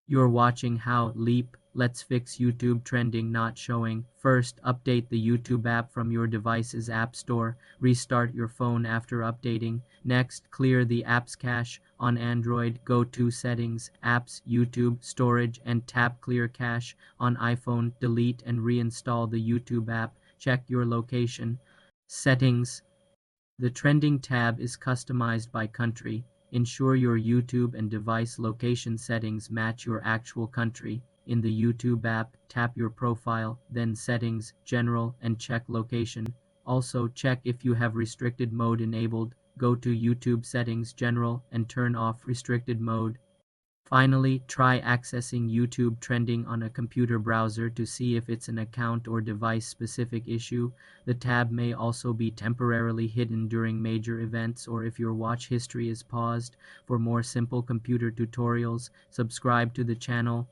You're watching How Leap. Let's fix YouTube trending not showing. First, update the YouTube app from your device's app store. Restart your phone after updating. Next, clear the app's cache. On Android, go to Settings, Apps, YouTube, Storage, and tap Clear Cache. On iPhone, delete and reinstall the YouTube app. Check your location. Settings. The trending tab is customized by country. Ensure your YouTube and device location settings match your actual country. In the YouTube app, tap your profile, then Settings, General, and check Location. Also, check if you have restricted mode enabled. Go to YouTube Settings, General, and turn off restricted mode. Finally, try accessing YouTube trending on a computer browser to see if it's an account or device-specific issue. The tab may also be temporarily hidden during major events or if your watch history is paused. For more simple computer tutorials, subscribe to the channel.